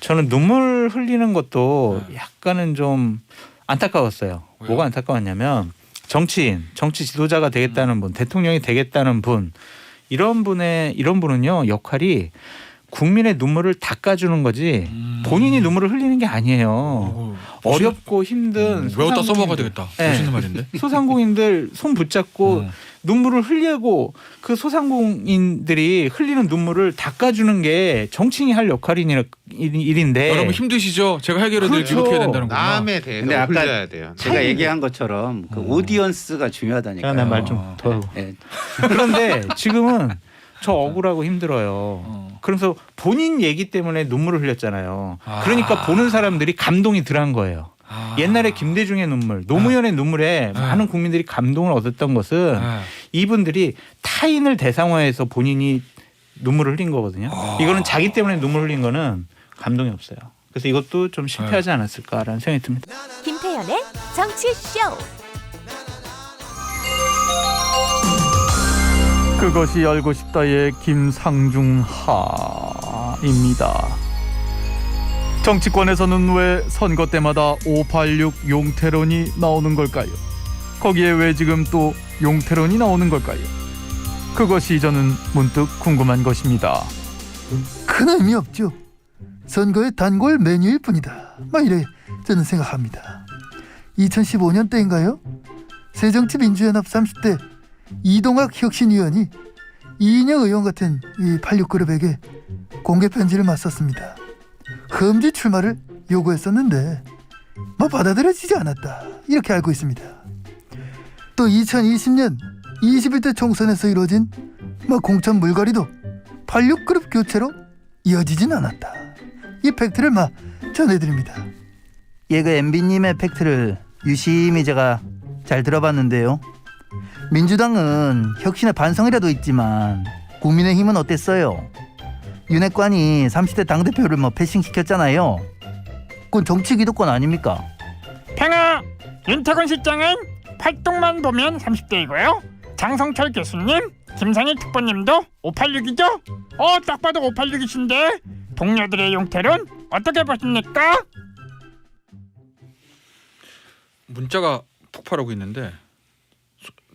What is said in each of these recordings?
저는 눈물 흘리는 것도 약간은 좀 안타까웠어요. 왜요? 뭐가 안타까웠냐면 정치인, 정치 지도자가 되겠다는 분, 대통령이 되겠다는 분 이런 분은요 역할이 국민의 눈물을 닦아주는 거지 본인이 눈물을 흘리는 게 아니에요. 어렵고 힘든 외웠다 써먹어야 되겠다. 네. 멋있는 말인데. 소상공인들 손 붙잡고 눈물을 흘리고 그 소상공인들이 흘리는 눈물을 닦아주는 게 정치인이 할 일인데 여러분 힘드시죠? 제가 해결해드릴게요. 그렇죠. 이렇게 해야 된다는 거구나. 남에 대해서 근데 아까 흘려야 돼요. 제가 얘기한 것처럼 그 오디언스가 중요하다니까요. 제가 내 말 좀 더. 예. 그런데 지금은 저 억울하고 힘들어요. 그래서 본인 얘기 때문에 눈물을 흘렸잖아요. 그러니까 보는 사람들이 감동이 덜한 거예요. 옛날에 김대중의 눈물, 노무현의 눈물에 많은 국민들이 감동을 얻었던 것은 이분들이 타인을 대상화해서 본인이 눈물을 흘린 거거든요. 이거는 자기 때문에 눈물 흘린 거는 감동이 없어요. 그래서 이것도 좀 실패하지 않았을까라는 생각이 듭니다. 김태현의 정치쇼. 그것이 알고 싶다의 김상중하입니다. 정치권에서는 왜 선거 때마다 586 용태론이 나오는 걸까요? 거기에 왜 지금 또 용태론이 나오는 걸까요? 그것이 저는 문득 궁금한 것입니다. 큰 의미 없죠. 선거의 단골 메뉴일 뿐이다. 이래 저는 생각합니다. 2015년 때인가요? 새정치민주연합 30대 이동학 혁신위원이 이인영 의원 같은 이 86그룹에게 공개 편지를 맞섰습니다. 험지 출마를 요구했었는데 받아들여지지 않았다. 이렇게 알고 있습니다. 또 2020년 21대 총선에서 이루어진 공천 물갈이도 86그룹 교체로 이어지진 않았다. 이 팩트를 전해드립니다. 그 MB님의 팩트를 유심히 제가 잘 들어봤는데요. 민주당은 혁신의 반성이라도 있지만 국민의힘은 어땠어요? 윤핵관이 30대 당대표를 패싱시켰잖아요. 그건 정치 기득권 아닙니까? 평화! 윤태권 실장은 활동만 보면 30대이고요. 장성철 교수님, 김상일 특보님도 586이죠? 딱 봐도 586이신데 동료들의 용태론 어떻게 보십니까? 문자가 폭발하고 있는데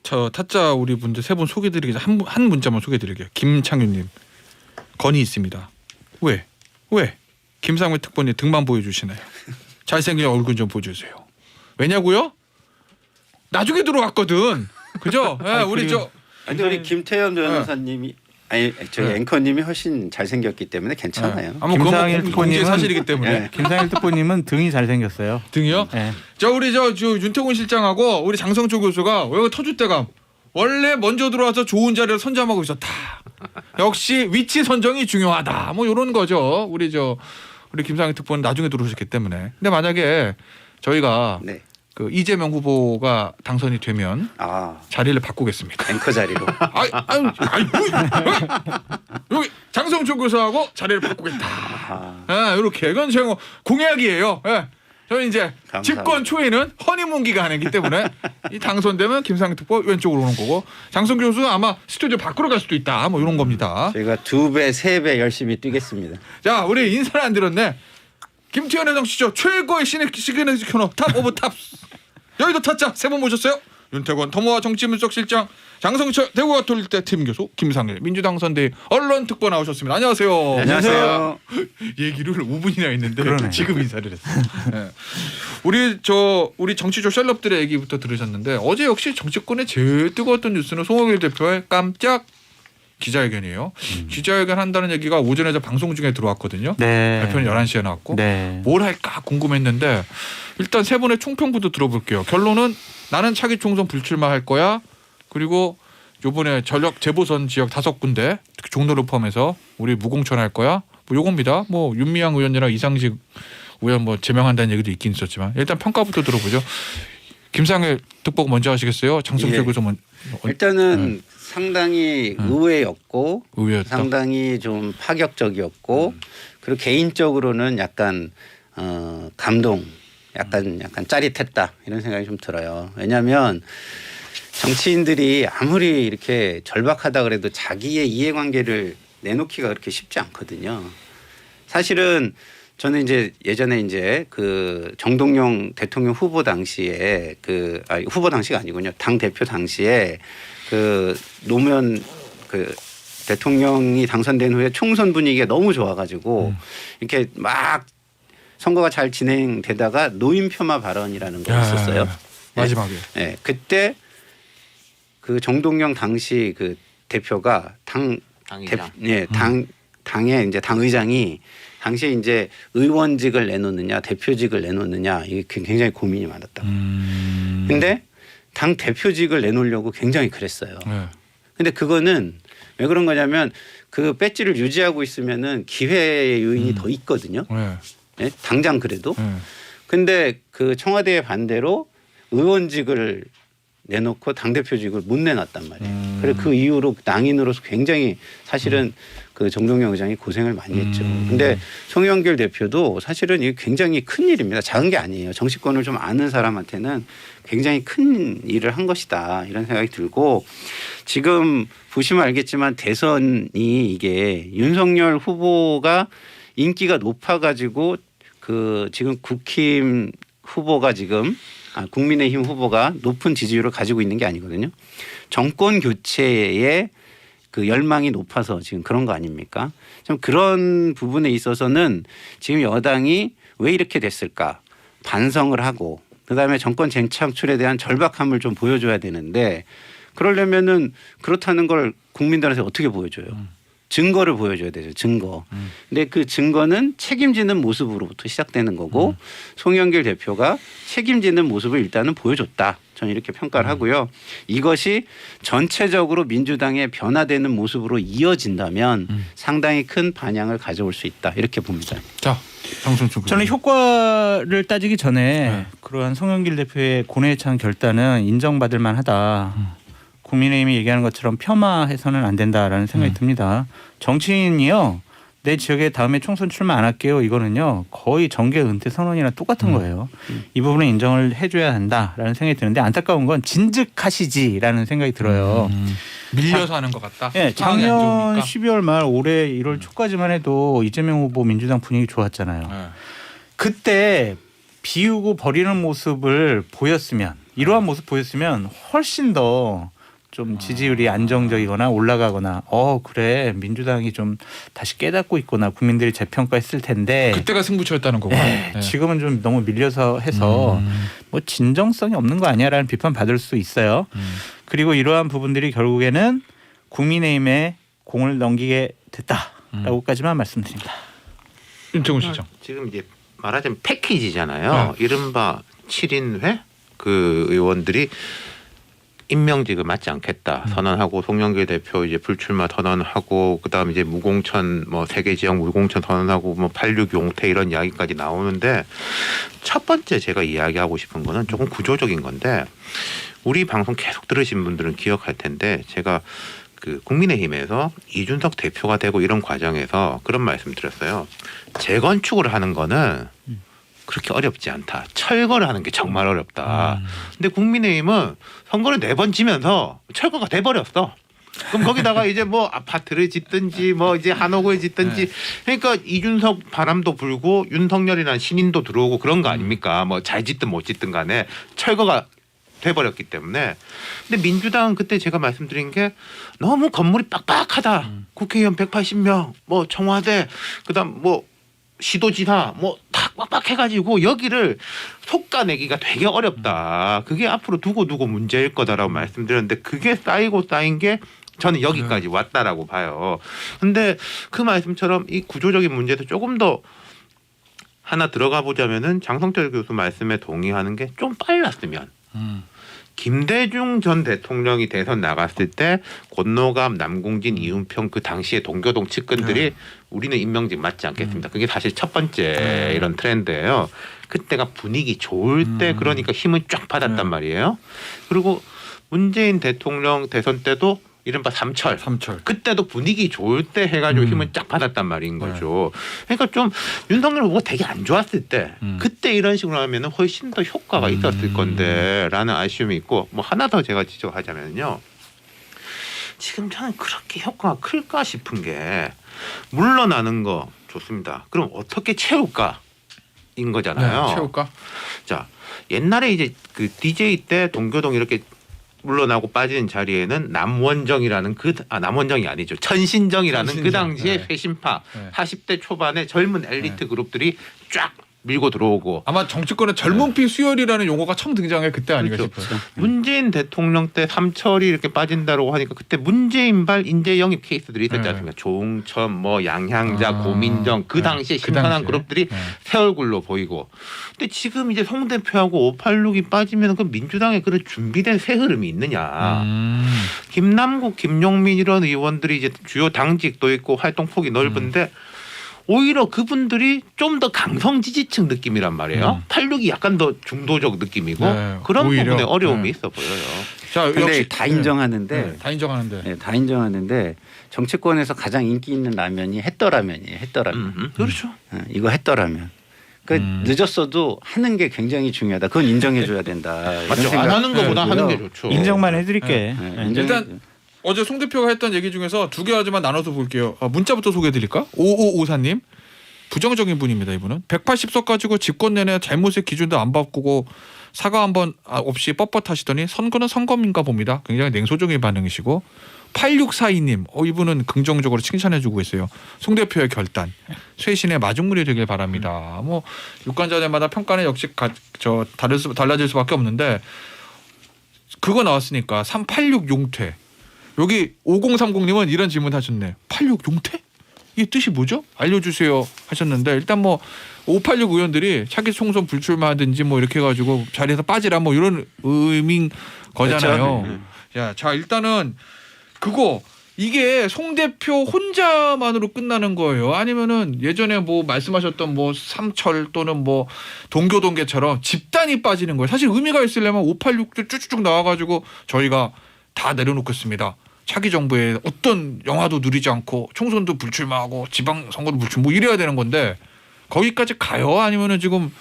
저 타짜 우리 분들 세 분 소개드리기 한 문자만 소개드릴게요. 김창윤님 건의 있습니다. 왜 김상회 특보님 등만 보여주시나요? 잘생긴 얼굴 좀 보여주세요. 왜냐고요? 나중에 들어왔거든. 그죠? 네, 우리 근데 우리 김태현 변호사님이 저희 앵커님이 훨씬 잘생겼기 때문에 괜찮아요. 김상일 특보님은 사실이기 때문에. 네. 김상일 특보님은 등이 잘생겼어요. 등이요? 네. 우리 윤태곤 실장하고 우리 장성철 교수가 왜 터줏대감 원래 먼저 들어와서 좋은 자리를 선점하고 있었다. 역시 위치 선정이 중요하다. 이런 거죠. 우리 김상일 특보는 나중에 들어오셨기 때문에. 근데 만약에 저희가 네. 그 이재명 후보가 당선이 되면 자리를 바꾸겠습니다. 앵커 자리로. 여기 장성철 교수하고 자리를 바꾸겠다. 이렇게 이건 제가 공약이에요. 저는 이제 감사합니다. 집권 초에는 허니문 기간이기 때문에 이 당선되면 김상일 특보 왼쪽으로 오는 거고 장성철 교수 아마 스튜디오 밖으로 갈 수도 있다. 이런 겁니다. 저희가 2배, 3배 열심히 뛰겠습니다. 자, 우리 인사를 안 드렸네. 김태현의 정치쇼 최고의 시그널 코너 탑 오브 탑. 여의도 타짜 세 분 모셨어요. 윤태권 더모아 정치분석실장, 장성철 대구가톨대 팀 교수, 김상일 민주당 선대 언론특보 나오셨습니다. 안녕하세요. 안녕하세요. 얘기를 5분이나 했는데 그러네. 지금 인사를 했어요. 네. 우리 정치조 셀럽들의 얘기부터 들으셨는데 어제 역시 정치권의 제일 뜨거웠던 뉴스는 송영길 대표의 깜짝 기자회견이에요. 기자회견 한다는 얘기가 오전에 방송 중에 들어왔거든요. 네. 발표는 11시에 나왔고 네. 뭘 할까 궁금했는데 일단 세 분의 총평부터 들어볼게요. 결론은 나는 차기 총선 불출마할 거야. 그리고 이번에 전력 재보선 지역 5군데 특히 종로를 포함해서 우리 무공천할 거야. 요겁니다. 윤미향 의원이랑 이상직 의원 제명한다는 얘기도 있긴 있었지만 일단 평가부터 들어보죠. 김상일 특보가 먼저 하시겠어요? 장성철 교수 먼저. 일단은 상당히 의외였고 의외였다. 상당히 좀 파격적이었고 그리고 개인적으로는 약간 감동, 약간 짜릿했다 이런 생각이 좀 들어요. 왜냐하면 정치인들이 아무리 이렇게 절박하다 그래도 자기의 이해관계를 내놓기가 그렇게 쉽지 않거든요. 사실은 저는 이제 예전에 이제 그 정동영 대통령 후보 당시에 후보 당시가 아니군요. 당 대표 당시에 그 노무현 그 대통령이 당선된 후에 총선 분위기가 너무 좋아가지고 이렇게 막 선거가 잘 진행되다가 노인 폐마 발언이라는 거 있었어요. 마지막에. 네, 그때 그 정동영 당시 그 대표가 당의 이제 당 의장이 당시에 이제 의원직을 내놓느냐 대표직을 내놓느냐 이게 굉장히 고민이 많았다. 근데 당 대표직을 내놓으려고 굉장히 그랬어요. 근데 그거는 왜 그런 거냐면 그 배지를 유지하고 있으면은 기회의 요인이 더 있거든요. 네? 당장 그래도. 근데 그 청와대의 반대로 의원직을 내놓고 당대표직을 못 내놨단 말이에요. 그래서 그 이후로 낭인으로서 굉장히 사실은 그 정동영 의장이 고생을 많이 했죠. 근데 송영길 대표도 사실은 이게 굉장히 큰 일입니다. 작은 게 아니에요. 정치권을 좀 아는 사람한테는 굉장히 큰 일을 한 것이다. 이런 생각이 들고 지금 보시면 알겠지만 대선이 이게 윤석열 후보가 인기가 높아가지고 그 지금 국힘 후보가 지금 국민의힘 후보가 높은 지지율을 가지고 있는 게 아니거든요. 정권 교체에 그 열망이 높아서 지금 그런 거 아닙니까? 좀 그런 부분에 있어서는 지금 여당이 왜 이렇게 됐을까 반성을 하고 그다음에 정권 재창출에 대한 절박함을 좀 보여줘야 되는데 그러려면은 그렇다는 걸 국민들한테 어떻게 보여줘요? 증거를 보여줘야 되죠. 증거. 근데 그 증거는 책임지는 모습으로부터 시작되는 거고 송영길 대표가 책임지는 모습을 일단은 보여줬다. 저는 이렇게 평가를 하고요. 이것이 전체적으로 민주당의 변화되는 모습으로 이어진다면 상당히 큰 반향을 가져올 수 있다. 이렇게 봅니다. 자, 장성철 저는 효과를 따지기 전에 그러한 송영길 대표의 고뇌에 찬 결단은 인정받을 만하다. 국민의힘이 얘기하는 것처럼 폄하해서는 안 된다라는 생각이 듭니다. 정치인이요. 내 지역에 다음에 총선 출마 안 할게요. 이거는요. 거의 정계 은퇴 선언이랑 똑같은 거예요. 이 부분은 인정을 해줘야 한다라는 생각이 드는데 안타까운 건 진즉하시지라는 생각이 들어요. 밀려서 하는 것 같다. 네, 상황이 안 작년 좋으니까. 12월 말 올해 1월 초까지만 해도 이재명 후보 민주당 분위기 좋았잖아요. 그때 비우고 버리는 모습을 보였으면 이러한 모습 보였으면 훨씬 더 좀 지지율이 안정적이거나 올라가거나 그래 민주당이 좀 다시 깨닫고 있구나 국민들이 재평가했을 텐데 그때가 승부처였다는 거고. 네, 지금은 좀 너무 밀려서 해서 뭐 진정성이 없는 거 아니야라는 비판 받을 수 있어요. 그리고 이러한 부분들이 결국에는 국민의힘에 공을 넘기게 됐다라고까지만 말씀드립니다. 윤태곤 실장. 지금 이제 말하자면 패키지잖아요. 이른바 7인회 그 의원들이 임명직을 맞지 않겠다 선언하고 송영길 대표 이제 불출마 선언하고 그다음 이제 무공천 뭐 세계 지역 무공천 선언하고 뭐 86 용태 이런 이야기까지 나오는데 첫 번째 제가 이야기하고 싶은 거는 조금 구조적인 건데 우리 방송 계속 들으신 분들은 기억할 텐데 제가 그 국민의힘에서 이준석 대표가 되고 이런 과정에서 그런 말씀 드렸어요. 재건축을 하는 거는 그렇게 어렵지 않다. 철거를 하는 게 정말 어렵다. 근데 국민의힘은 선거를 4번 지면서 철거가 돼버렸어. 그럼 거기다가 이제 뭐 아파트를 짓든지 뭐 이제 한옥을 짓든지 그러니까 이준석 바람도 불고 윤석열이라는 신인도 들어오고 그런 거 아닙니까? 뭐 잘 짓든 못 짓든 간에 철거가 돼버렸기 때문에. 근데 민주당은 그때 제가 말씀드린 게 너무 건물이 빡빡하다. 국회의원 180명, 뭐 청와대, 그다음 뭐 시도지사 뭐 다 빡빡해가지고 여기를 솎아내기가 되게 어렵다. 그게 앞으로 두고 문제일 거다라고 말씀드렸는데 그게 쌓이고 쌓인 게 저는 여기까지 왔다라고 봐요. 근데 그 말씀처럼 이 구조적인 문제도 조금 더 하나 들어가 보자면은 장성철 교수 말씀에 동의하는 게 좀 빨랐으면. 김대중 전 대통령이 대선 나갔을 때 권노갑, 남궁진, 이은평 그 당시에 동교동 측근들이 우리는 임명직 맞지 않겠습니다. 그게 사실 첫 번째 이런 트렌드예요. 그때가 분위기 좋을 때 그러니까 힘을 쫙 받았단 말이에요. 그리고 문재인 대통령 대선 때도 이른바 삼철. 그때도 분위기 좋을 때 해가지고 힘을 쫙 받았단 말인 거죠. 그러니까 좀 윤석열 후보가 되게 안 좋았을 때 그때 이런 식으로 하면 훨씬 더 효과가 있었을 건데 라는 아쉬움이 있고 뭐 하나 더 제가 지적하자면요. 지금 저는 그렇게 효과가 클까 싶은 게 물러나는 거 좋습니다. 그럼 어떻게 채울까인 거잖아요. 네, 채울까? 자, 옛날에 이제 그 DJ 때 동교동 이렇게 물러나고 빠지는 자리에는 남원정이라는 남원정이 아니죠. 천신정이라는 그 당시에 네. 쇄신파 네. 40대 초반의 젊은 엘리트 그룹들이 쫙 밀고 들어오고 아마 정치권의 젊은 피 수혈이라는 용어가 처음 등장해 그때 아닌가 그렇죠. 싶어요. 문재인 대통령 때 삼철이 이렇게 빠진다고 하니까 그때 문재인발 인재 영입 케이스들이 있었지 네. 않습니까? 조응천, 뭐 양향자, 아, 고민정 그 네. 당시에 그 신선한 당시에. 그룹들이 네. 새 얼굴로 보이고. 근데 지금 이제 송 대표하고 586이 빠지면 그 민주당의 그런 준비된 새 흐름이 있느냐? 김남국, 김용민 이런 의원들이 이제 주요 당직도 있고 활동 폭이 넓은데. 오히려 그분들이 좀 더 강성 지지층 느낌이란 말이에요. 86이 약간 더 중도적 느낌이고 네, 그런 오히려. 부분에 어려움이 네. 있어 보여요. 자, 근데 역시 다 인정하는데 네, 다 인정하는데. 네, 다 인정하는데 정치권에서 가장 인기 있는 라면이 햇더라면이에요. 햇더라면. 그렇죠. 이거 햇더라면. 그 늦었어도 하는 게 굉장히 중요하다. 그건 인정해줘야 된다. 이런 맞죠. 안 생각 하는 것보다 들고요. 하는 게 좋죠. 인정만 해드릴게. 네, 네. 인정해- 일단 어제 송 대표가 했던 얘기 중에서 두 가지만 나눠서 볼게요. 문자부터 소개해드릴까? 5554님. 부정적인 분입니다. 이분은 180석 가지고 집권 내내 잘못의 기준도 안 바꾸고 사과 한 번 없이 뻣뻣하시더니 선거는 선거인가 봅니다. 굉장히 냉소적인 반응이시고 8642님 이분은 긍정적으로 칭찬해주고 있어요. 송 대표의 결단 쇄신의 마중물이 되길 바랍니다. 뭐 유권자들마다 평가는 역시 달라질 수밖에 없는데 그거 나왔으니까 386 용퇴 여기 5030님은 이런 질문 하셨네. 86 용퇴? 이게 뜻이 뭐죠? 알려주세요 하셨는데 일단 뭐 586 의원들이 차기 총선 불출마하든지 뭐 이렇게 해가지고 자리에서 빠지라 뭐 이런 의미인 거잖아요. 그렇죠. 야, 자 일단은 그거 이게 송 대표 혼자만으로 끝나는 거예요? 아니면은 예전에 뭐 말씀하셨던 뭐 삼철 또는 뭐 동교동계처럼 집단이 빠지는 거예요? 사실 의미가 있으려면 586도 쭉쭉 나와가지고 저희가 다 내려놓겠습니다. 차기 정부에 어떤 영화도 누리지 않고 총선도 불출마하고 지방선거도 불출 뭐 이래야 되는 건데 거기까지 가요? 아니면은 지금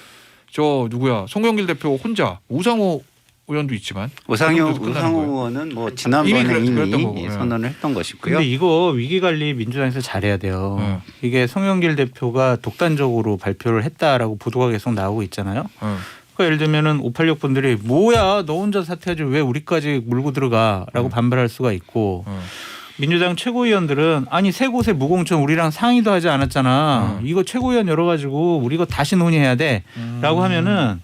저 누구야 송영길 대표 혼자 우상호 의원도 있지만 우상호 끝나는 거예요? 의원은 뭐 지난번에 이미 그랬던 거고. 이미 선언을 했던 것이고요. 근데 이거 위기 관리 민주당에서 잘해야 돼요. 이게 송영길 대표가 독단적으로 발표를 했다라고 보도가 계속 나오고 있잖아요. 그러니까 예를 들면은 586 분들이 뭐야 너 혼자 사퇴하지 왜 우리까지 물고 들어가라고 반발할 수가 있고 민주당 최고위원들은 아니 세 곳의 무공천 우리랑 상의도 하지 않았잖아. 이거 최고위원 열어가지고 우리 이거 다시 논의해야 돼라고 하면은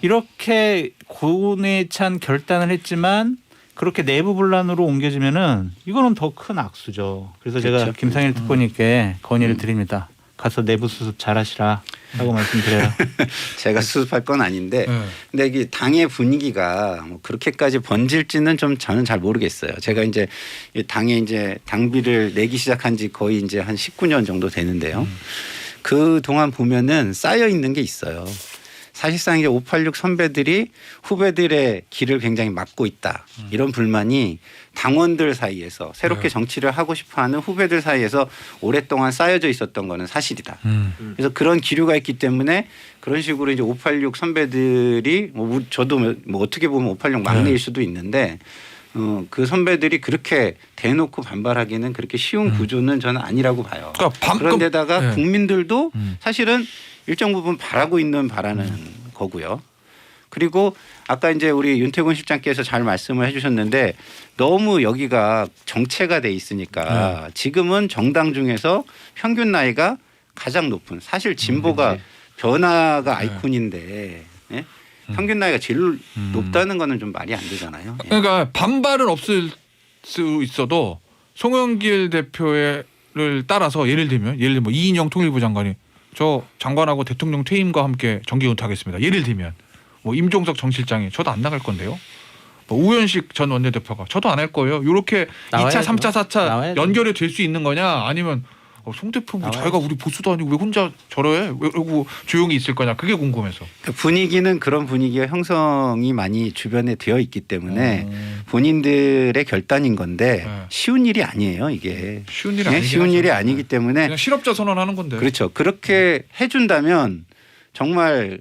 이렇게 고뇌 찬 결단을 했지만 그렇게 내부 분란으로 옮겨지면은 이거는 더 큰 악수죠. 그래서 제가 그렇죠. 김상일 특보님께 건의를 드립니다. 가서 내부 수습 잘하시라 하고 말씀드려요. 제가 수습할 건 아닌데 네. 근데 이게 당의 분위기가 뭐 그렇게까지 번질지는 좀 저는 잘 모르겠어요. 제가 이제 이 당에 이제 당비를 내기 시작한 지 거의 이제 한 19년 정도 되는데요. 그 동안 보면은 쌓여 있는 게 있어요. 사실상 이제 586 선배들이 후배들의 길을 굉장히 막고 있다. 이런 불만이 당원들 사이에서 새롭게 정치를 하고 싶어하는 후배들 사이에서 오랫동안 쌓여져 있었던 거는 사실이다. 그래서 그런 기류가 있기 때문에 그런 식으로 이제 586 선배들이 뭐 저도 뭐 어떻게 보면 586 막내일 수도 있는데 그 선배들이 그렇게 대놓고 반발하기는 그렇게 쉬운 구조는 저는 아니라고 봐요. 그러니까 그런데다가 네. 국민들도 사실은 일정 부분 바라는 거고요. 그리고 아까 이제 우리 윤태곤 실장께서 잘 말씀을 해주셨는데 너무 여기가 정체가 돼 있으니까 지금은 정당 중에서 평균 나이가 가장 높은 사실 진보가 변화가 아이콘인데 예? 평균 나이가 제일 높다는 거는 좀 말이 안 되잖아요. 예. 그러니까 반발은 없을 수 있어도 송영길 대표를 따라서 예를 들면 뭐 이인영 통일부 장관이 저 장관하고 대통령 퇴임과 함께 정기 은퇴하겠습니다. 예를 들면 뭐 임종석 전 실장이 저도 안 나갈 건데요. 뭐 우현식 전 원내대표가 저도 안 할 거예요. 이렇게 나와야죠. 2차, 3차, 4차 나와야죠. 연결이 될 수 있는 거냐 아니면 송 대표 뭐 자기가 우리 보수도 아니고 왜 혼자 저래? 왜 그러고 조용히 있을 거냐 그게 궁금해서. 그 분위기는 그런 분위기가 형성이 많이 주변에 되어 있기 때문에 본인들의 결단인 건데 네. 쉬운 일이 아니에요. 이게 쉬운 일이 네? 아니긴 쉬운 하죠. 일이 아니기 때문에 그냥 실업자 선언하는 건데. 그렇죠. 그렇게 해준다면 정말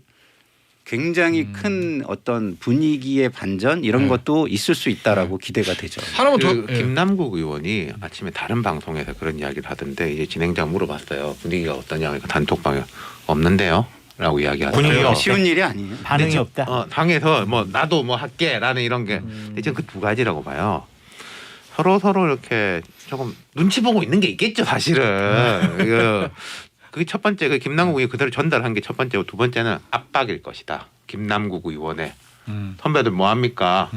굉장히 큰 어떤 분위기의 반전 이런 것도 있을 수 있다라고 기대가 되죠. 하나만 더 김남국 의원이 아침에 다른 방송에서 그런 이야기를 하던데 이제 진행자가 물어봤어요. 분위기가 어떠냐? 단톡방에 없는데요. 라고 이야기하더라고요. 분위기가 쉬운 일이 아니에요. 반응이 없다. 방에서 뭐 나도 뭐 할게라는 이런 게 이제 그 두 가지라고 봐요. 서로 이렇게 조금 눈치 보고 있는 게 있겠죠, 사실은. 그게 첫 번째, 그 김남국 의원이 그대로 전달한 게 첫 번째고 두 번째는 압박일 것이다. 김남국 의원의 선배들 뭐 합니까?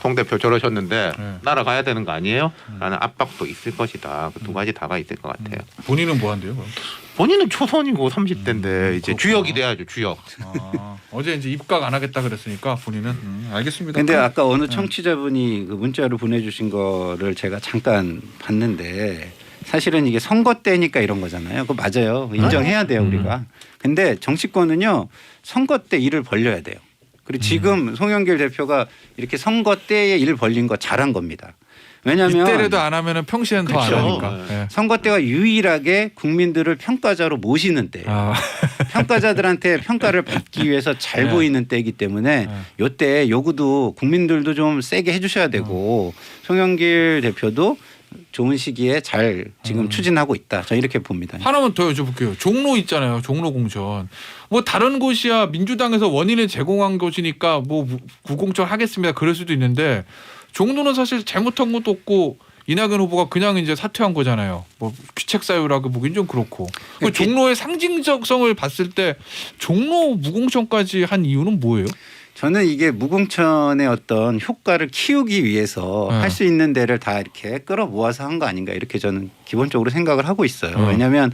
송 대표 저러셨는데 날아가야 되는 거 아니에요? 라는 압박도 있을 것이다. 그 두 가지 다가 있을 것 같아요. 본인은 뭐 한대요? 그럼? 본인은 초선이고 30대인데 이제 그렇구나. 주역이 돼야죠, 주역. 어제 이제 입각 안 하겠다 그랬으니까 본인은 알겠습니다. 근데 아까 어느 청취자분이 그 문자로 보내주신 거를 제가 잠깐 봤는데 사실은 이게 선거 때니까 이런 거잖아요. 그거 맞아요. 인정해야 돼요, 우리가. 근데 정치권은요 선거 때 일을 벌려야 돼요. 그리고 지금 송영길 대표가 이렇게 선거 때에 일 벌린 거 잘한 겁니다. 왜냐하면 이때라도 안 하면은 평시엔 더 안 그렇죠. 하니까. 네. 선거 때가 유일하게 국민들을 평가자로 모시는 때예요. 평가자들한테 평가를 받기 위해서 잘 네. 보이는 때이기 때문에 이때 요구도 국민들도 좀 세게 해주셔야 되고 송영길 대표도 좋은 시기에 잘 지금 추진하고 있다. 저는 이렇게 봅니다. 하나만 더 여쭤볼게요. 종로 있잖아요. 종로 공천. 뭐 다른 곳이야 민주당에서 원인을 제공한 곳이니까 뭐 구공천 하겠습니다. 그럴 수도 있는데 종로는 사실 잘못한 것도 없고 이낙연 후보가 그냥 이제 사퇴한 거잖아요. 뭐 귀책 사유라고 보긴 좀 그렇고. 그 종로의 상징적성을 봤을 때 종로 무공천까지 한 이유는 뭐예요? 저는 이게 무공천의 어떤 효과를 키우기 위해서 할 수 있는 데를 다 이렇게 끌어 모아서 한 거 아닌가 이렇게 저는 기본적으로 생각을 하고 있어요. 왜냐하면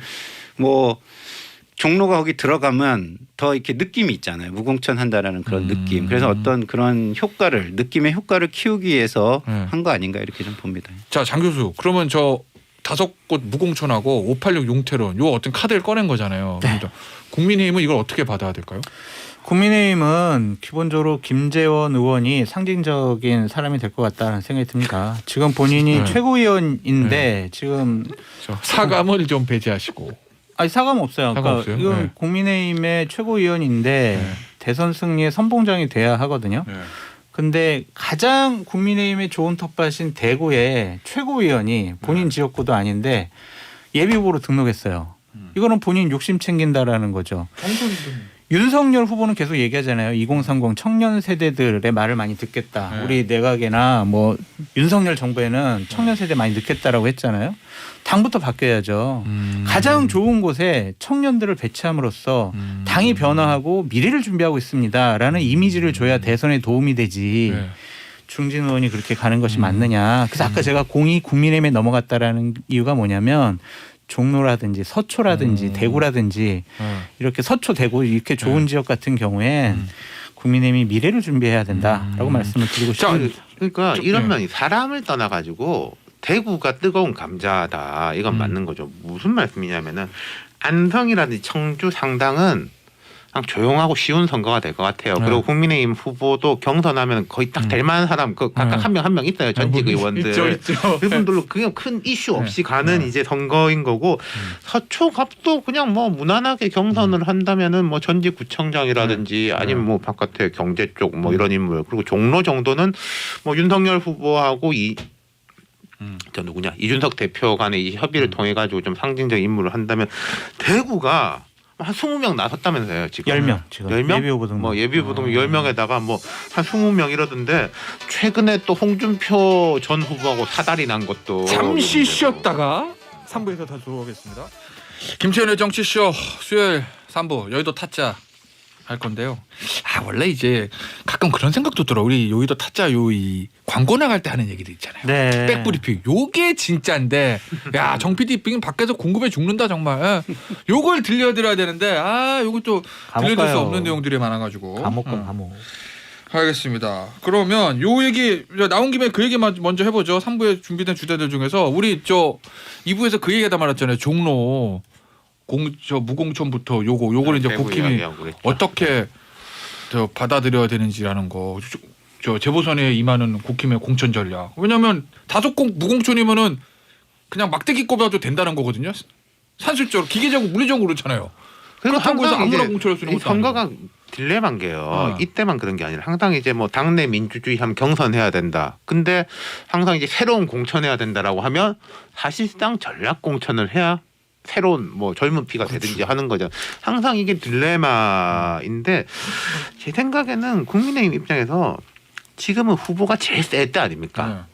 뭐 종로가 거기 들어가면 더 이렇게 느낌이 있잖아요. 무공천 한다라는 그런 느낌. 그래서 어떤 그런 효과를 느낌의 효과를 키우기 위해서 한 거 아닌가 이렇게 좀 봅니다. 자, 장 교수. 그러면 저 5곳 무공천하고 586 용태론 요 어떤 카드를 꺼낸 거잖아요. 네. 국민의힘은 이걸 어떻게 받아야 될까요? 국민의힘은 기본적으로 김재원 의원이 상징적인 사람이 될 것 같다는 생각이 듭니다. 지금 본인이 최고위원인데 지금 사감을 좀 배제하시고. 아니 사감 없어요. 사감 그러니까 없어요? 이건 네. 국민의힘의 최고위원인데 대선 승리의 선봉장이 돼야 하거든요. 근데 가장 국민의힘의 좋은 텃밭인 대구의 최고위원이 본인 지역구도 아닌데 예비후보로 등록했어요. 이거는 본인 욕심 챙긴다라는 거죠. 윤석열 후보는 계속 얘기하잖아요. 2030 청년 세대들의 말을 많이 듣겠다. 우리 내각이나 뭐 윤석열 정부에는 청년 세대 많이 넣겠다라고 했잖아요. 당부터 바뀌어야죠. 가장 좋은 곳에 청년들을 배치함으로써 당이 변화하고 미래를 준비하고 있습니다라는 이미지를 줘야 대선에 도움이 되지. 중진 의원이 그렇게 가는 것이 맞느냐. 그래서 아까 제가 공이 국민의힘에 넘어갔다라는 이유가 뭐냐면 종로라든지 서초라든지 대구라든지 이렇게 서초 대구 이렇게 좋은 지역 같은 경우엔 국민의힘이 미래를 준비해야 된다라고 말씀을 드리고 싶습니다. 그러니까 이런 면이 사람을 떠나가지고 대구가 뜨거운 감자다. 이건 맞는 거죠. 무슨 말씀이냐면은 안성이라든지 청주 상당은 그냥 조용하고 쉬운 선거가 될 것 같아요. 그리고 국민의힘 후보도 경선하면 거의 딱 될 만한 사람 그 각각 한 명 있어요. 전직 의원들. 있죠. 그분들로 그냥 큰 이슈 없이 가는 이제 선거인 거고 서초갑도 그냥 뭐 무난하게 경선을 한다면은 뭐 전직 구청장이라든지 아니면 뭐 바깥에 경제 쪽 뭐 이런 인물 그리고 종로 정도는 뭐 윤석열 후보하고 저 누구냐 이준석 대표 간의 이 협의를 통해 가지고 좀 상징적 인물을 한다면 대구가 한 20명 나섰다면서요 지금 10명 지금 10명? 예비후보 등록. 뭐 예비후보 등록 10명에다가 뭐 한 20명 이러던데 최근에 또 홍준표 전 후보하고 사달이 난 것도 잠시 쉬었다가 3부에서 다시 돌아오겠습니다. 김태현의 정치쇼 수요일 3부 여의도 타짜 할 건데요. 원래 이제 가끔 그런 생각도 들어. 우리 여의도 타짜 이 광고 나갈 때 하는 얘기들 있잖아요. 네. 백브리핑. 요게 진짜인데 야, 정 PD 밖에서 궁금해 죽는다 정말. 요걸 들려드려야 되는데 요거 또 감옥 들려줄 수 가요. 없는 내용들이 많아가지고. 감옥 가 감옥. 알겠습니다. 그러면 요 얘기 나온 김에 그 얘기 먼저 해보죠. 3부에 준비된 주제들 중에서 우리 2부에서 그 얘기하다 말았잖아요. 종로 무공천부터 요걸 이제 국힘이 어떻게 받아들여야 되는지라는 거. 재보선에 임하는 국힘의 공천 전략. 왜냐하면 5곳 무공천이면은 그냥 막대기 꼽아도 된다는 거거든요. 산술적으로 기계적으로 물리적으로 그렇잖아요. 그렇다고 해서 아무나 공천할 수 있는 것도 선거가 아니고. 딜레마인 게요. 이때만 그런 게 아니라 항상 이제 뭐 당내 민주주의 하면 경선해야 된다. 근데 항상 이제 새로운 공천해야 된다라고 하면 사실상 전략 공천을 해야 새로운 뭐 젊은 피가 되든지 하는 거죠. 항상 이게 딜레마인데 제 생각에는 국민의힘 입장에서 지금은 후보가 제일 셀 때 아닙니까?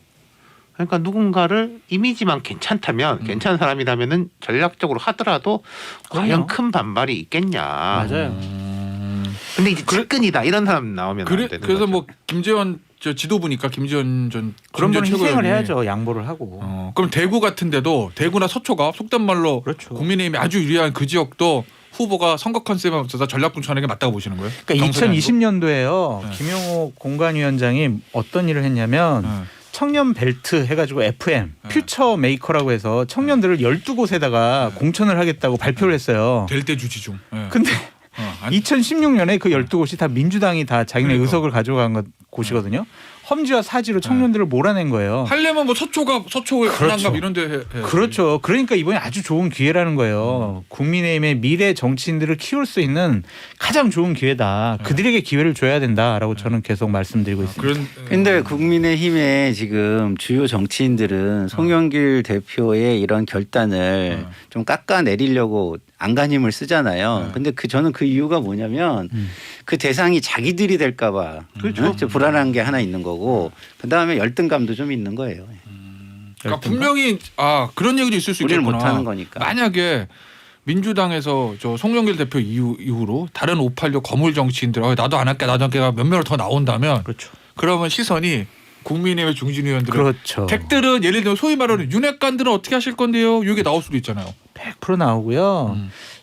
그러니까 누군가를 이미지만 괜찮다면 괜찮은 사람이라면은 전략적으로 하더라도 과연 큰 반발이 있겠냐. 맞아요. 근데 이제 측근이다 이런 사람 나오면 안 되는 그래서 거죠. 뭐 김재원 저 지도부니까 김재원 전 그런 건 최고위원이 희생을 해야죠. 양보를 하고. 그럼 대구 같은데도 대구나 서초가 속된 말로 그렇죠. 국민의힘이 아주 유리한 그 지역도 후보가 선거 컨셉에 맞춰서 전략 분천하는 게 맞다고 보시는 거예요? 그러니까 경선이 2020년도에요. 네. 김용호 공관위원장이 어떤 일을 했냐면 아니고? 청년 벨트 해가지고 FM 퓨처 메이커라고 해서 청년들을 12곳에다가 공천을 하겠다고 발표를 했어요. 될 때 주지 중. 근데 아니, 2016년에 그 12곳이 다 민주당이 다 자기네 그러니까. 의석을 가져간 곳이거든요. 험지와 사지로 청년들을 몰아낸 거예요. 하려면 뭐 서초의 강남갑 이런 데 해. 그렇죠. 그러니까 이번에 아주 좋은 기회라는 거예요. 국민의힘의 미래 정치인들을 키울 수 있는 가장 좋은 기회다. 그들에게 기회를 줘야 된다라고 저는 계속 말씀드리고 있습니다. 근데 국민의힘의 지금 주요 정치인들은 송영길 대표의 이런 결단을 좀 깎아내리려고 안간힘을 쓰잖아요. 근데 저는 그 이유가 뭐냐면 그 대상이 자기들이 될까 봐 그렇죠. 불안한 게 하나 있는 거고 그다음에 열등감도 좀 있는 거예요. 그러니까 분명히 그런 얘기도 있을 수 우리는 있겠구나. 못하는 거니까. 만약에 민주당에서 저 송영길 대표 이후로 다른 586 거물 정치인들 나도 안 할게 몇 명을 더 나온다면 그렇죠. 그러면 시선이 국민의힘의 중진 의원들은 그렇죠. 댁들은 예를 들면 소위 말하는 윤핵관들은 어떻게 하실 건데요? 이게 나올 수도 있잖아요. 100% 나오고요.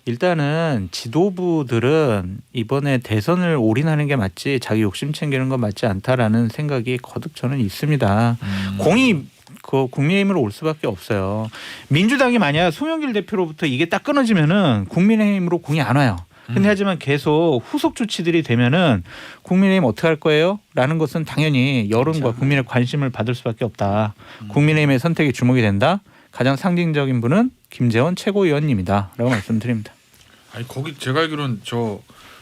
일단은 지도부들은 이번에 대선을 올인하는 게 맞지 자기 욕심 챙기는 건 맞지 않다라는 생각이 거듭 저는 있습니다. 공이 그 국민의힘으로 올 수밖에 없어요. 민주당이 만약 송영길 대표로부터 이게 딱 끊어지면은 국민의힘으로 공이 안 와요. 근데 하지만 계속 후속 조치들이 되면은 국민의힘 어떻게 할 거예요? 라는 것은 당연히 여론과 그렇죠. 국민의 관심을 받을 수밖에 없다. 국민의힘의 선택이 주목이 된다. 가장 상징적인 분은 김재원 최고위원님이다. 라고 말씀드립니다. 아니 거기 제가 알기로는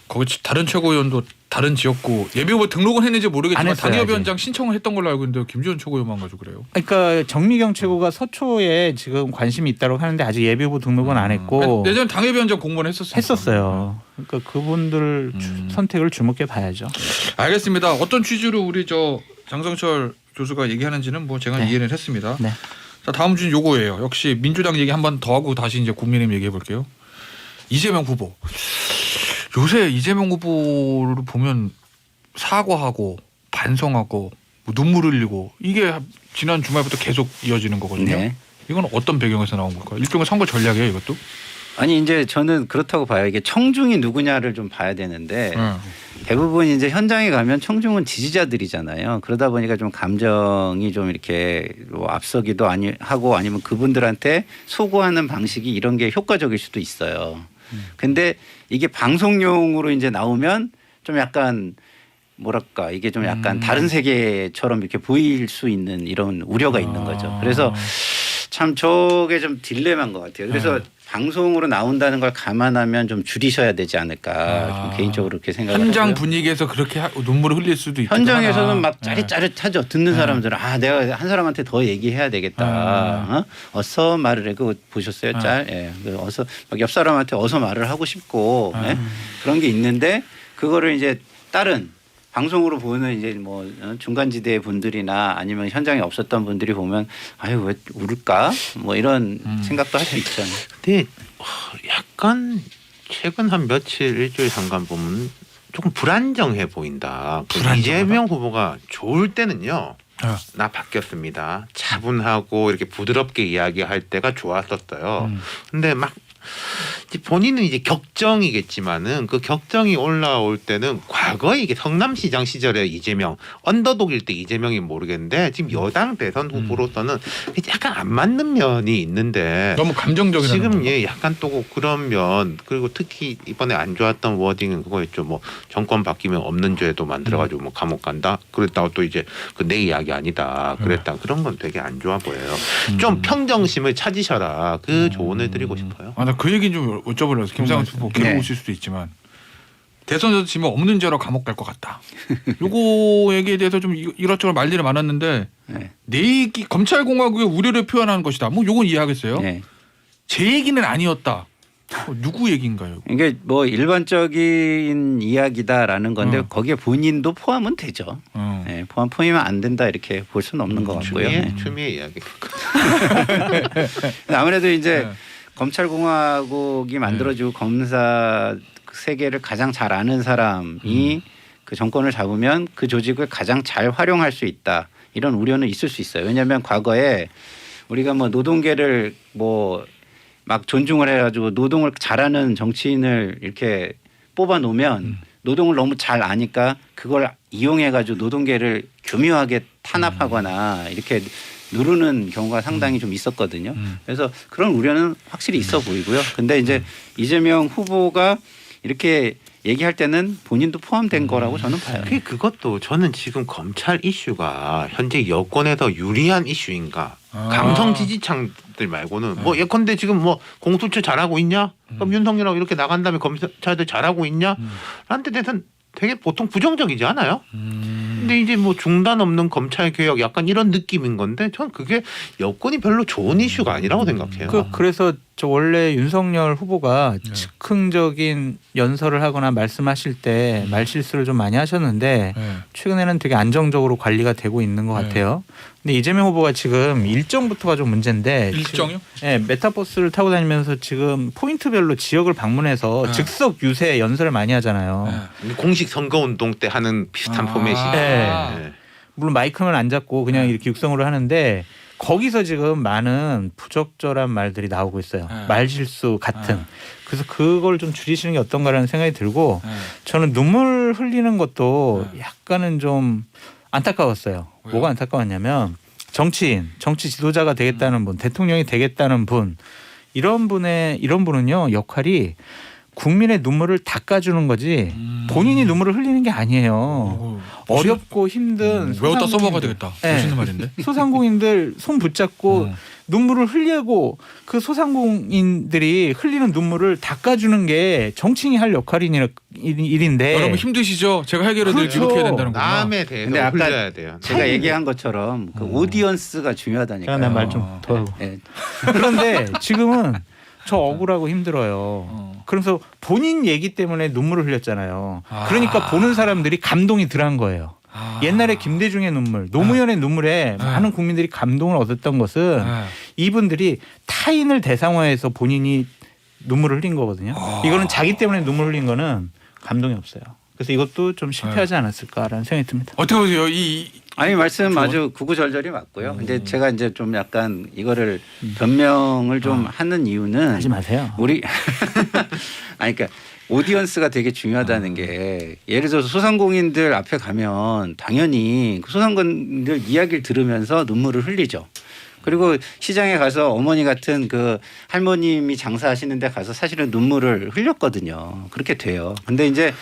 거기 다른 최고위원도 다른 지역구 예비후보 등록은 했는지 안 모르겠지만 했어요, 당협위원장 신청을 했던 걸로 알고 있는데 김재원 최고위원만 가지고 그래요. 그러니까 정미경 최고가 서초에 지금 관심이 있다고 하는데 아직 예비후보 등록은 안 했고 예전 당협위원장 공모는 했었어요. 그러니까 그분들 선택을 주목해 봐야죠. 알겠습니다. 어떤 취지로 우리 장성철 교수가 얘기하는지는 뭐 제가 이해를 했습니다. 네. 자 다음 주는 요거예요. 역시 민주당 얘기 한 번 더 하고 다시 이제 국민의힘 얘기해 볼게요. 이재명 후보. 요새 이재명 후보를 보면 사과하고 반성하고 뭐 눈물 흘리고 이게 지난 주말부터 계속 이어지는 거거든요. 네. 이건 어떤 배경에서 나온 걸까요? 일종의 선거 전략이에요, 이것도? 아니 이제 저는 그렇다고 봐요. 이게 청중이 누구냐를 좀 봐야 되는데 대부분 이제 현장에 가면 청중은 지지자들이잖아요. 그러다 보니까 좀 감정이 좀 이렇게 뭐 앞서기도 하고 아니면 그분들한테 소구하는 방식이 이런 게 효과적일 수도 있어요. 근데 이게 방송용으로 이제 나오면 좀 약간 뭐랄까 이게 좀 약간 다른 세계처럼 이렇게 보일 수 있는 이런 우려가 있는 거죠. 그래서 참 저게 좀 딜레마인 것 같아요. 그래서 방송으로 나온다는 걸 감안하면 좀 줄이셔야 되지 않을까 좀 개인적으로 그렇게 생각을 현장 하고요. 분위기에서 그렇게 눈물을 흘릴 수도 있겠다. 현장에서는 막 짜릿짜릿하죠. 듣는 사람들은 내가 한 사람한테 더 얘기해야 되겠다. 어서 말을 해. 그거 보셨어요? 짤? 예. 어서 막 옆 사람한테 어서 말을 하고 싶고 예? 그런 게 있는데 그거를 이제 다른 방송으로 보는 이제 뭐 중간지대 분들이나 아니면 현장에 없었던 분들이 보면 아유 왜 울까 뭐 이런 생각도 할 수 있잖아요. 근데 약간 최근 한 며칠 일주일 상간 보면 조금 불안정해 보인다. 이재명 후보가 좋을 때는요. 나 바뀌었습니다. 차분하고 이렇게 부드럽게 이야기할 때가 좋았었어요. 근데 막 본인은 이제 격정이겠지만은 그 격정이 올라올 때는 과거에 이게 성남시장 시절에 이재명 언더독일 때 이재명이 모르겠는데 지금 여당 대선 후보로서는 약간 안 맞는 면이 있는데 너무 감정적이라는 지금 약간 또 그런 면 그리고 특히 이번에 안 좋았던 워딩은 그거였죠. 뭐 정권 바뀌면 없는 죄도 만들어가지고 뭐 감옥 간다. 그랬다고 또 이제 그 내 이야기 아니다. 그랬다. 그런 건 되게 안 좋아 보여요. 좀 평정심을 찾으셔라. 그 조언을 드리고 싶어요. 나 그 얘기는 좀 여쭤보려고 김상훈 후보 괴로우실 수도 있지만 대선에서 지면 없는 죄로 감옥 갈 것 같다. 요거 얘기에 대해서 좀 이것저것 말들이 많았는데 네. 내 얘기 검찰공화국의 우려를 표현하는 것이다. 뭐 요건 이해하겠어요. 네. 제 얘기는 아니었다. 누구 얘기인가요? 이게 뭐 일반적인 이야기다라는 건데 거기에 본인도 포함은 되죠. 어. 네, 포함이면 안 된다 이렇게 볼 수는 없는 것 같고요. 네. 추미애 이야기. 아무래도 이제 네. 검찰공화국이 만들어지고 검사 세계를 가장 잘 아는 사람이 그 정권을 잡으면 그 조직을 가장 잘 활용할 수 있다. 이런 우려는 있을 수 있어요. 왜냐하면 과거에 우리가 뭐 노동계를 뭐 막 존중을 해가지고 노동을 잘하는 정치인을 이렇게 뽑아 놓으면 노동을 너무 잘 아니까 그걸 이용해가지고 노동계를 교묘하게 탄압하거나 이렇게 누르는 경우가 상당히 좀 있었거든요. 그래서 그런 우려는 확실히 있어 보이고요. 근데 이제 이재명 후보가 이렇게 얘기할 때는 본인도 포함된 거라고 저는 봐요. 그것도 저는 지금 검찰 이슈가 현재 여권에서 유리한 이슈인가? 강성 지지층들 말고는 뭐 예컨대 지금 뭐 공수처 잘하고 있냐? 그럼 윤석열하고 이렇게 나간 다음에 검찰들 잘하고 있냐? 라는 데 대해서는 되게 보통 부정적이지 않아요? 근데 이제 뭐 중단 없는 검찰 개혁 약간 이런 느낌인 건데 전 그게 여권이 별로 좋은 이슈가 아니라고 생각해요. 그래서 저 원래 윤석열 후보가 즉흥적인 연설을 하거나 말씀하실 때 말실수를 좀 많이 하셨는데 최근에는 되게 안정적으로 관리가 되고 있는 것 같아요. 근데 이재명 후보가 지금 일정부터가 좀 문제인데 일정요? 네, 메타버스를 타고 다니면서 지금 포인트별로 지역을 방문해서 즉석 유세 연설을 많이 하잖아요. 공식 선거운동 때 하는 비슷한 포맷이죠. 네. 물론 마이크는 안 잡고 그냥 이렇게 육성으로 하는데 거기서 지금 많은 부적절한 말들이 나오고 있어요. 말실수 같은. 그래서 그걸 좀 줄이시는 게 어떤가라는 생각이 들고 저는 눈물 흘리는 것도 약간은 좀 안타까웠어요. 왜요? 뭐가 안타까웠냐면 정치인, 정치 지도자가 되겠다는 분, 대통령이 되겠다는 분 이런 분은요 역할이 국민의 눈물을 닦아주는 거지 본인이 눈물을 흘리는 게 아니에요. 어렵고 힘든 외웠다 써먹어야 되겠다. 네. 멋있는 말인데. 소상공인들 손 붙잡고 눈물을 흘리고 그 소상공인들이 흘리는 눈물을 닦아주는 게 정치인이 할 일인데 여러분 힘드시죠? 제가 해결해 드릴게요. 그렇죠. 이렇게 해야 된다는 거구나. 남에 대해서 근데 아까 흘려야 돼요. 제가 얘기한 것처럼 그 오디언스가 중요하다니까요. 제가 말 좀 더 하고 네. 그런데 지금은 저 억울하고 힘들어요. 그래서 본인 얘기 때문에 눈물을 흘렸잖아요. 그러니까 보는 사람들이 감동이 덜한 거예요. 옛날에 김대중의 눈물, 노무현의 눈물에 많은 국민들이 감동을 얻었던 것은 이분들이 타인을 대상화해서 본인이 눈물을 흘린 거거든요. 이거는 자기 때문에 눈물 흘린 거는 감동이 없어요. 그래서 이것도 좀 실패하지 않았을까라는 생각이 듭니다. 어떻게 보세요? 아니 말씀 아주 구구절절이 맞고요. 근데 제가 이제 좀 약간 이거를 변명을 좀 하는 이유는 하지 마세요. 우리 아니 그러니까 오디언스가 되게 중요하다는 게 예를 들어서 소상공인들 앞에 가면 당연히 그 소상공인들 이야기를 들으면서 눈물을 흘리죠. 그리고 시장에 가서 어머니 같은 그 할머님이 장사하시는 데 가서 사실은 눈물을 흘렸거든요. 그렇게 돼요. 근데 이제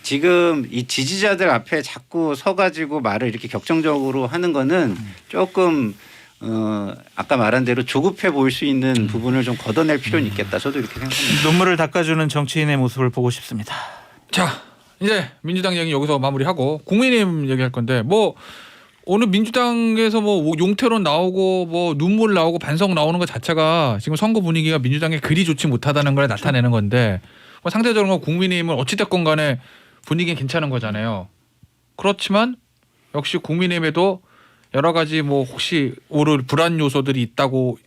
지금 이 지지자들 앞에 자꾸 서가지고 말을 이렇게 격정적으로 하는 거는 조금 아까 말한 대로 조급해 보일 수 있는 부분을 좀 걷어낼 필요는 있겠다. 저도 이렇게 생각합니다. 눈물을 닦아주는 정치인의 모습을 보고 싶습니다. 자, 이제 민주당 얘기 여기서 마무리하고 국민의힘 얘기할 건데 뭐 오늘 민주당에서 뭐 용태론 나오고 뭐 눈물 나오고 반성 나오는 것 자체가 지금 선거 분위기가 민주당에 그리 좋지 못하다는 걸 나타내는 건데 뭐 상대적으로 국민의힘은 어찌됐건 간에 분위기는 괜찮은 거잖아요. 그렇지만 역시 국민의힘에도 여러 가지 뭐 혹시 오를 불안 요소들이 있다고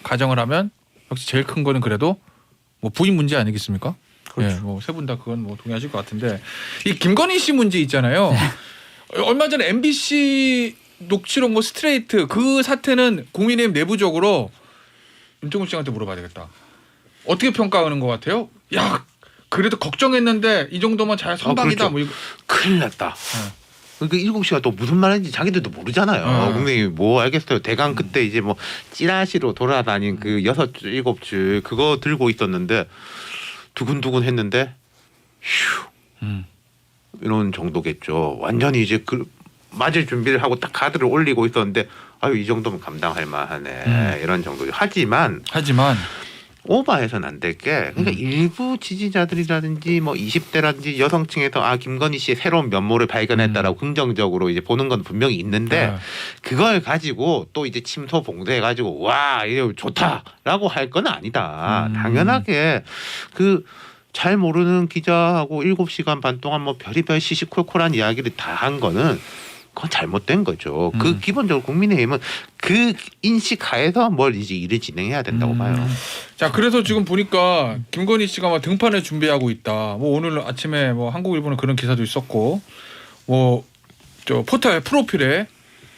가정을 하면 역시 제일 큰 거는 그래도 뭐 부인 문제 아니겠습니까? 그렇죠. 예, 뭐 세 분 다 그건 뭐 동의하실 것 같은데 이 김건희 씨 문제 있잖아요. 얼마 전에 MBC 녹취록 뭐 스트레이트 그 사태는 국민의힘 내부적으로 윤종국 씨한테 물어봐야 되겠다. 어떻게 평가하는 것 같아요? 야 그래도 걱정했는데 이 정도면 잘 선박이다. 그렇죠. 뭐 이거. 큰일 났다. 그러니까 7시가 또 무슨 말인지 자기들도 모르잖아요. 국민이 뭐 알겠어요. 대강 그때 이제 뭐 찌라시로 돌아다닌 그 6, 7줄 그거 들고 있었는데 두근두근 했는데 휴 이런 정도겠죠. 완전히 이제 그 맞을 준비를 하고 딱 카드를 올리고 있었는데 아유 이 정도면 감당할 만하네 이런 정도죠. 하지만 오버해서는 안 될 게 그러니까 일부 지지자들이라든지 뭐 20대라든지 여성층에서 김건희 씨의 새로운 면모를 발견했다라고 긍정적으로 이제 보는 건 분명히 있는데 그걸 가지고 또 이제 침소봉대해 가지고 와 이거 좋다라고 할 건 아니다. 당연하게 그 잘 모르는 기자하고 7시간 반 동안 뭐 별의별 시시콜콜한 이야기를 다 한 거는 그건 잘못된 거죠. 그 기본적으로 국민의힘은 그 인식 하에서 뭘 이제 일을 진행해야 된다고 봐요. 자, 그래서 지금 보니까 김건희 씨가 막 등판을 준비하고 있다. 뭐 오늘 아침에 뭐 한국일보는 그런 기사도 있었고, 뭐 저 포털 프로필에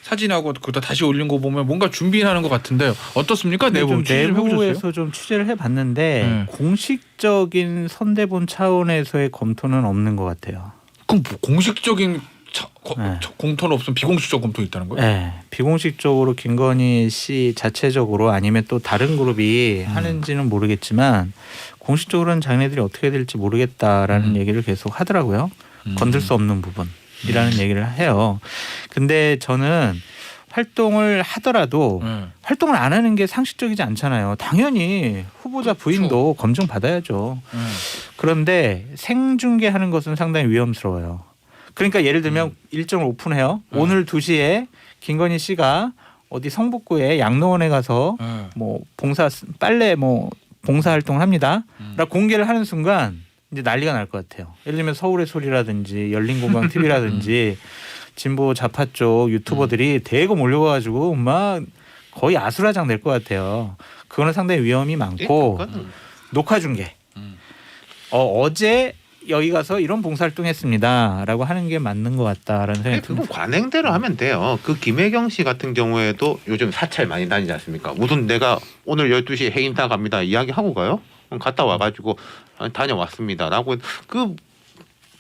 사진하고 그다 다시 올린 거 보면 뭔가 준비하는 것 같은데 어떻습니까? 내부에서 좀 취재를 해봤는데 공식적인 선대본 차원에서의 검토는 없는 것 같아요. 그럼 뭐 공식적인 공토는 없으면 비공식적 검토 있다는 거예요? 네, 비공식적으로 김건희 씨 자체적으로 아니면 또 다른 그룹이 하는지는 모르겠지만 공식적으로는 자기네들이 어떻게 될지 모르겠다라는 얘기를 계속 하더라고요. 건들 수 없는 부분이라는 얘기를 해요. 근데 저는 활동을 하더라도 활동을 안 하는 게 상식적이지 않잖아요. 당연히 후보자 부인도 검증 받아야죠. 그런데 생중계하는 것은 상당히 위험스러워요. 그러니까 예를 들면 일정을 오픈해요. 오늘 2시에 김건희 씨가 어디 성북구에 양로원에 가서 뭐 빨래 뭐 봉사 활동을 합니다. 라고 공개를 하는 순간 이제 난리가 날 것 같아요. 예를 들면 서울의 소리라든지 열린공감 TV라든지 진보 좌파 쪽 유튜버들이 대거 몰려가지고 막 거의 아수라장 될 것 같아요. 그거는 상당히 위험이 많고 녹화 중계. 어제 여기 가서 이런 봉사활동했습니다라고 하는 게 맞는 것 같다라는 생각이 듭니다. 그건 관행대로 하면 돼요. 그 김혜경 씨 같은 경우에도 요즘 사찰 많이 다니지 않습니까? 무슨 내가 오늘 12시에 해임사 갑니다 이야기하고 가요? 갔다 와가지고 다녀왔습니다라고 그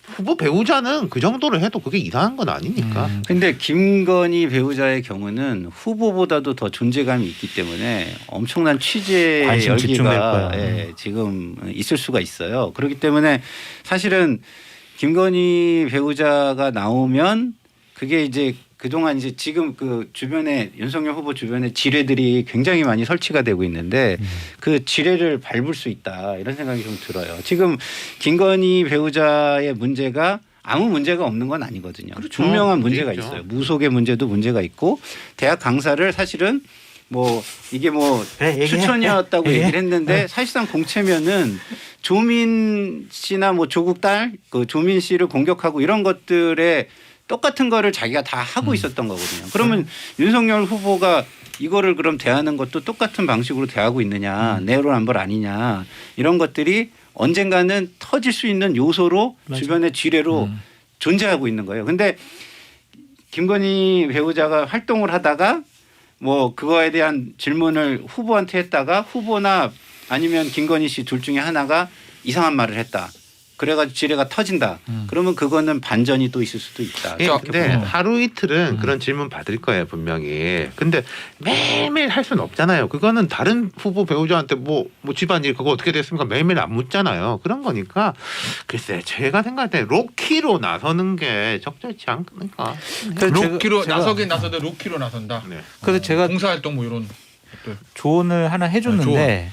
후보 배우자는 그 정도로 해도 그게 이상한 건 아니니까. 근데 김건희 배우자의 경우는 후보보다도 더 존재감이 있기 때문에 엄청난 취재 관심 집중될 열기가 거야. 지금 있을 수가 있어요. 그렇기 때문에 사실은 김건희 배우자가 나오면 그게 이제 그동안 이제 지금 그 주변에 윤석열 후보 주변에 지뢰들이 굉장히 많이 설치가 되고 있는데 그 지뢰를 밟을 수 있다 이런 생각이 좀 들어요. 지금 김건희 배우자의 문제가 아무 문제가 없는 건 아니거든요. 그렇죠. 분명한 문제가 있죠. 있어요. 무속의 문제도 문제가 있고 대학 강사를 사실은 뭐 이게 뭐 추천이었다고 얘기를 했는데 사실상 공채면은 조민 씨나 뭐 조국 딸 그 조민 씨를 공격하고 이런 것들에 똑같은 거를 자기가 다 하고 있었던 거거든요. 그러면 윤석열 후보가 이거를 그럼 대하는 것도 똑같은 방식으로 대하고 있느냐, 내로남불 아니냐 이런 것들이 언젠가는 터질 수 있는 요소로 주변의 지뢰로 존재하고 있는 거예요. 근데 김건희 배우자가 활동을 하다가 뭐 그거에 대한 질문을 후보한테 했다가 후보나 아니면 김건희 씨 둘 중에 하나가 이상한 말을 했다. 그래가지고 지뢰가 터진다. 그러면 그거는 반전이 또 있을 수도 있다. 근데 하루 이틀은 그런 질문 받을 거예요 분명히. 근데 매일매일 할 수는 없잖아요. 그거는 다른 후보 배우자한테 뭐 집안일 그거 어떻게 됐습니까 매일매일 안 묻잖아요. 그런 거니까 글쎄 제가 생각할 때 로키로 나서는 게 적절치 않을까. 로키로 나서긴 나서되 로키로 나선다. 네. 그래서 제가 봉사활동 뭐 이런 것들. 조언을 하나 해줬는데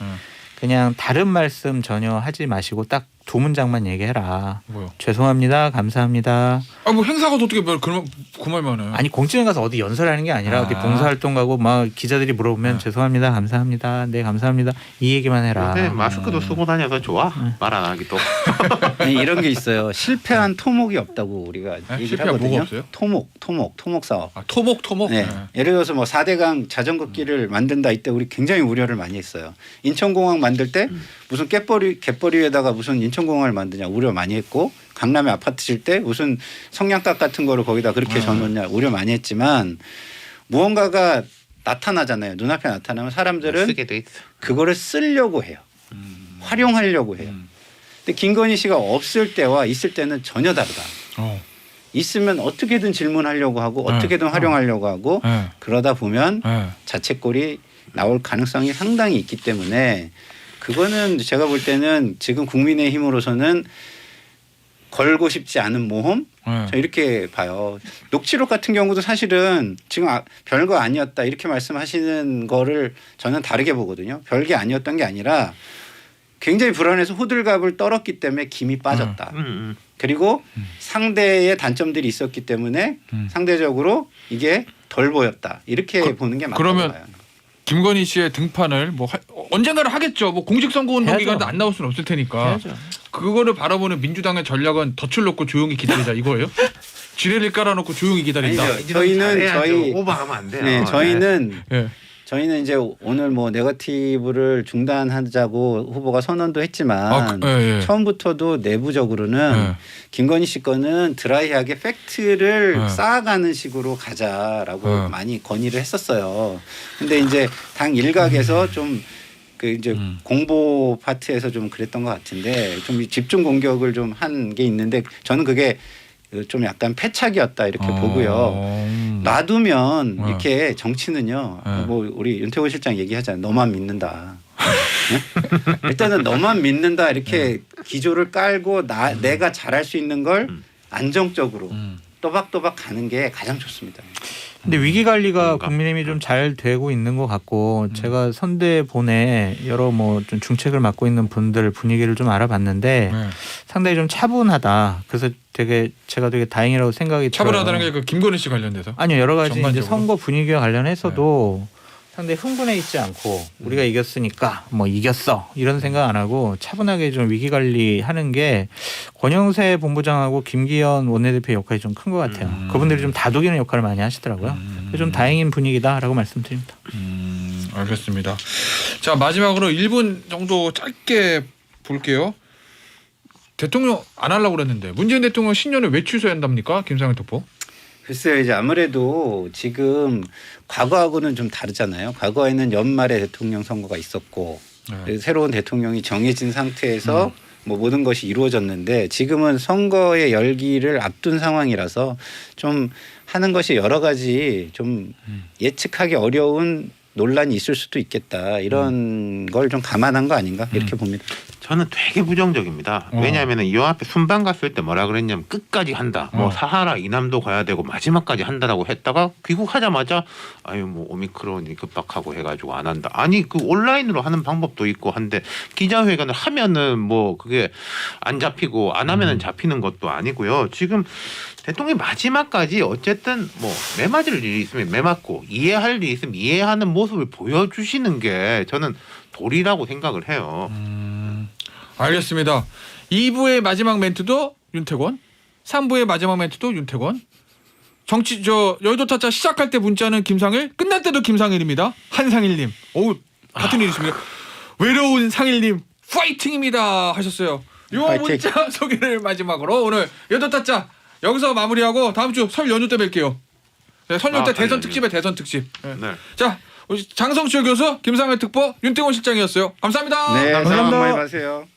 그냥 다른 말씀 전혀 하지 마시고 딱 2문장만 얘기해라. 뭐요? 죄송합니다. 감사합니다. 뭐 행사가 어떻게 그 말만 해요? 아니 공증에 가서 어디 연설하는 게 아니라 어디 봉사활동 가고 막 기자들이 물어보면 죄송합니다. 감사합니다. 네 감사합니다. 이 얘기만 해라. 네, 마스크도 쓰고 다녀서 좋아. 말 안 하기도. 아니, 이런 게 있어요. 실패한 토목이 없다고 우리가 얘기를 실패한 하거든요. 뭐가 없어요? 토목 사업. 토목. 네. 예를 들어서 뭐 4대강 자전거 길을 만든다 이때 우리 굉장히 우려를 많이 했어요. 인천공항 만들 때 무슨 갯벌 위에다가 무슨 인천공항을 만드냐 우려 많이 했고 강남에 아파트 질 때 무슨 성냥갑 같은 거를 거기다 그렇게 져놓냐 우려 많이 했지만 무언가가 나타나잖아요. 눈앞에 나타나면 사람들은 쓰게 돼 있어. 그거를 쓰려고 해요. 활용하려고 해요. 근데 김건희 씨가 없을 때와 있을 때는 전혀 다르다. 있으면 어떻게든 질문하려고 하고 어떻게든 활용하려고 하고 그러다 보면 자책골이 나올 가능성이 상당히 있기 때문에 그거는 제가 볼 때는 지금 국민의힘으로서는 걸고 싶지 않은 모험 저 이렇게 봐요. 녹취록 같은 경우도 사실은 지금 별거 아니었다 이렇게 말씀하시는 거를 저는 다르게 보거든요. 별게 아니었던 게 아니라 굉장히 불안해서 호들갑을 떨었기 때문에 김이 빠졌다. 그리고 상대의 단점들이 있었기 때문에 상대적으로 이게 덜 보였다. 이렇게 보는 게 맞다고 그러면 봐요. 김건희 씨의 등판을 뭐 언젠가는 하겠죠. 뭐 공식 선거 운동 해야죠. 기간도 안 나올 수는 없을 테니까. 해야죠. 그거를 바라보는 민주당의 전략은 덫을 놓고 조용히 기다리자 이거예요? 지뢰를 깔아놓고 조용히 기다린다. 아니죠. 저희는 저희 오버하면 안 돼요. 네, 저희는 예. 저희는 이제 오늘 뭐 네거티브를 중단하자고 후보가 선언도 했지만 예. 처음부터도 내부적으로는 예. 김건희 씨 거는 드라이하게 팩트를 네. 쌓아가는 식으로 가자라고 네. 많이 건의를 했었어요. 근데 이제 당 일각에서 좀 그 이제 공보 파트에서 좀 그랬던 것 같은데 좀 집중 공격을 좀 한 게 있는데 저는 그게 좀 약간 패착이었다 이렇게 보고요. 놔두면 네. 이렇게 정치는요. 네. 뭐 우리 윤태곤 실장 얘기하잖아요. 너만 믿는다. 네? 일단은 너만 믿는다 이렇게 기조를 깔고 내가 잘할 수 있는 걸 안정적으로 또박또박 가는 게 가장 좋습니다. 근데 위기 관리가 뭔가. 국민의힘이 좀 잘 되고 있는 것 같고 제가 선대본에 여러 뭐 좀 중책을 맡고 있는 분들 분위기를 좀 알아봤는데 네. 상당히 좀 차분하다. 그래서 제가 되게 다행이라고 생각이 차분하다는 들어요. 게 그 김건희 씨 관련돼서. 아니요 여러 가지 이제 전반적으로? 선거 분위기와 관련해서도 상당히 흥분해 있지 않고 우리가 이겼으니까 뭐 이겼어 이런 생각 안 하고 차분하게 좀 위기 관리하는 게 권영세 본부장하고 김기현 원내대표 역할이 좀 큰 것 같아요. 그분들이 좀 다독이는 역할을 많이 하시더라고요. 그래서 좀 다행인 분위기다라고 말씀드립니다. 알겠습니다. 자 마지막으로 1분 정도 짧게 볼게요. 대통령 안 하려고 그랬는데 문재인 대통령 신년을 왜 취소한답니까? 김상현 특보. 글쎄요, 이제 아무래도 지금 과거하고는 좀 다르잖아요. 과거에는 연말에 대통령 선거가 있었고 새로운 대통령이 정해진 상태에서 뭐 모든 것이 이루어졌는데 지금은 선거의 열기를 앞둔 상황이라서 좀 하는 것이 여러 가지 좀 예측하기 어려운 논란이 있을 수도 있겠다. 이런 걸 좀 감안한 거 아닌가 이렇게 봅니다. 저는 되게 부정적입니다. 왜냐하면 이 앞에 순방 갔을 때 뭐라 그랬냐면 끝까지 한다. 뭐 사하라 이남도 가야 되고 마지막까지 한다라고 했다가 귀국하자마자 아유 뭐 오미크론이 급박하고 해가지고 안 한다. 아니 그 온라인으로 하는 방법도 있고 한데 기자회견을 하면은 뭐 그게 안 잡히고 안 하면은 잡히는 것도 아니고요. 지금 대통령이 마지막까지 어쨌든 뭐 매맞을 일이 있으면 매맞고 이해할 일이 있으면 이해하는 모습을 보여주시는 게 저는 도리라고 생각을 해요. 알겠습니다. 2부의 마지막 멘트도 윤태권, 3부의 마지막 멘트도 윤태권. 정치 여의도 타짜 시작할 때 문자는 김상일, 끝날 때도 김상일입니다. 한상일님, 오 같은 일이십니까? 외로운 상일님, 파이팅입니다 하셨어요. 요 파이팅. 문자 소개를 마지막으로 오늘 여의도 타짜 여기서 마무리하고 다음 주 설 연휴 때 뵐게요. 네, 설 연휴 때 대선 특집에 대선 특집. 네. 네. 자 장성철 교수, 김상일 특보, 윤태권 실장이었어요. 감사합니다. 네, 감사합니다. 새해 복 많이 받으세요.